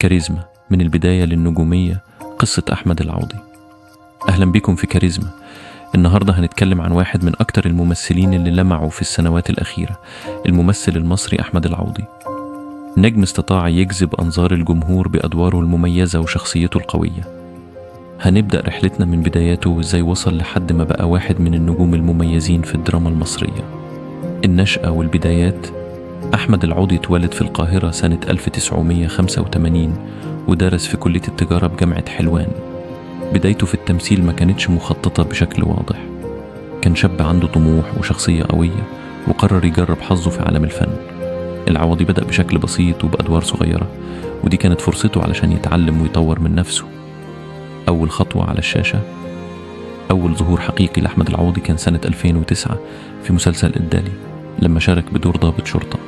كاريزما، من البداية للنجومية، قصة أحمد العوضي. أهلا بكم في كاريزما. النهاردة هنتكلم عن واحد من أكتر الممثلين اللي لمعوا في السنوات الأخيرة، الممثل المصري أحمد العوضي. نجم استطاع يجذب أنظار الجمهور بأدواره المميزة وشخصيته القوية. هنبدأ رحلتنا من بداياته وإزاي وصل لحد ما بقى واحد من النجوم المميزين في الدراما المصرية. النشأة والبدايات. أحمد العوضي اتولد في القاهرة سنة 1985 ودرس في كلية التجارة بجامعة حلوان. بدايته في التمثيل ما كانتش مخططة بشكل واضح. كان شاب عنده طموح وشخصية قوية وقرر يجرب حظه في عالم الفن. العوضي بدأ بشكل بسيط وبأدوار صغيرة، ودي كانت فرصته علشان يتعلم ويطور من نفسه. أول خطوة على الشاشة، أول ظهور حقيقي لأحمد العوضي كان سنة 2009 في مسلسل الدالي، لما شارك بدور ضابط شرطة.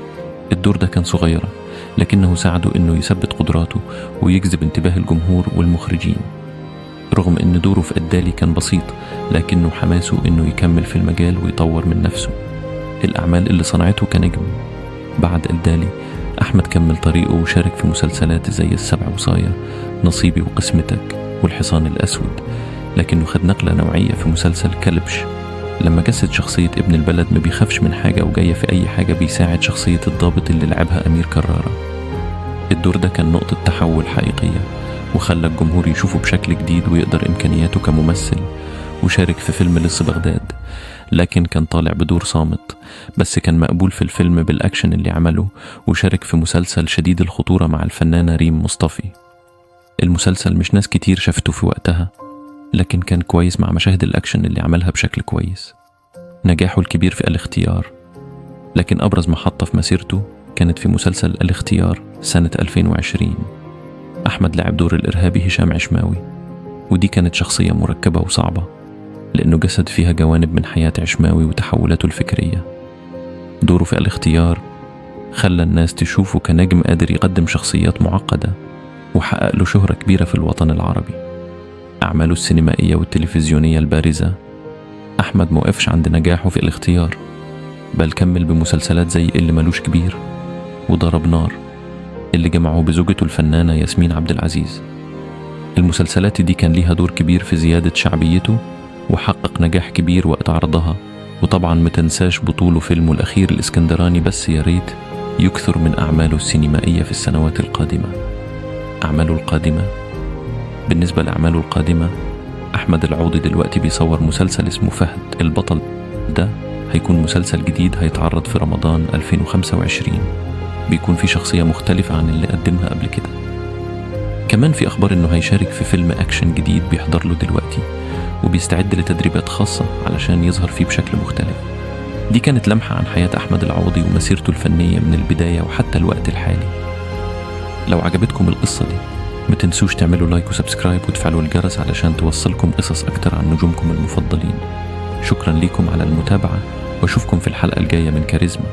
الدور ده كان صغيرة لكنه ساعده إنه يثبت قدراته ويجذب انتباه الجمهور والمخرجين. رغم إن دوره في الدالي كان بسيط، لكنه حماسه إنه يكمل في المجال ويطور من نفسه. الأعمال اللي صنعته كنجم. بعد الدالي أحمد كمل طريقه وشارك في مسلسلات زي السبع وصايا، نصيبي وقسمتك والحصان الأسود، لكنه خد نقلة نوعية في مسلسل كلبش لما جسد شخصية ابن البلد ما بيخافش من حاجة وجاية في أي حاجة بيساعد شخصية الضابط اللي لعبها أمير كرارة. الدور ده كان نقطة تحول حقيقية وخلى الجمهور يشوفه بشكل جديد ويقدر إمكانياته كممثل. وشارك في فيلم لص بغداد، لكن كان طالع بدور صامت، بس كان مقبول في الفيلم بالأكشن اللي عمله. وشارك في مسلسل شديد الخطورة مع الفنانة ريم مصطفي. المسلسل مش ناس كتير شافته في وقتها، لكن كان كويس مع مشاهد الأكشن اللي عملها بشكل كويس. نجاحه الكبير في الاختيار، لكن أبرز محطة في مسيرته كانت في مسلسل الاختيار سنة 2020. أحمد لعب دور الإرهابي هشام عشماوي، ودي كانت شخصية مركبة وصعبة لأنه جسد فيها جوانب من حياة عشماوي وتحولاته الفكرية. دوره في الاختيار خلى الناس تشوفه كنجم قادر يقدم شخصيات معقدة، وحقق له شهرة كبيرة في الوطن العربي. أعماله السينمائية والتلفزيونية البارزة. أحمد موقفش عند نجاحه في الاختيار، بل كمل بمسلسلات زي اللي ملوش كبير وضرب نار، اللي جمعه بزوجته الفنانة ياسمين عبد العزيز. المسلسلات دي كان ليها دور كبير في زيادة شعبيته وحقق نجاح كبير وقت عرضها. وطبعا متنساش بطوله فيلمه الأخير الإسكندراني، بس يا ريت يكثر من أعماله السينمائية في السنوات القادمة. أعماله القادمة. بالنسبة لأعماله القادمة، أحمد العوضي دلوقتي بيصور مسلسل اسمه فهد البطل. ده هيكون مسلسل جديد هيتعرض في رمضان 2025، بيكون في شخصية مختلفة عن اللي قدمها قبل كده. كمان في أخبار إنه هيشارك في فيلم أكشن جديد بيحضر له دلوقتي، وبيستعد لتدريبات خاصة علشان يظهر فيه بشكل مختلف. دي كانت لمحة عن حياة أحمد العوضي ومسيرته الفنية من البداية وحتى الوقت الحالي. لو عجبتكم القصة دي ما تنسوش تعملوا لايك وسبسكرايب وتفعلوا الجرس علشان توصلكم قصص أكتر عن نجومكم المفضلين. شكرا لكم على المتابعة، واشوفكم في الحلقة الجاية من كاريزما.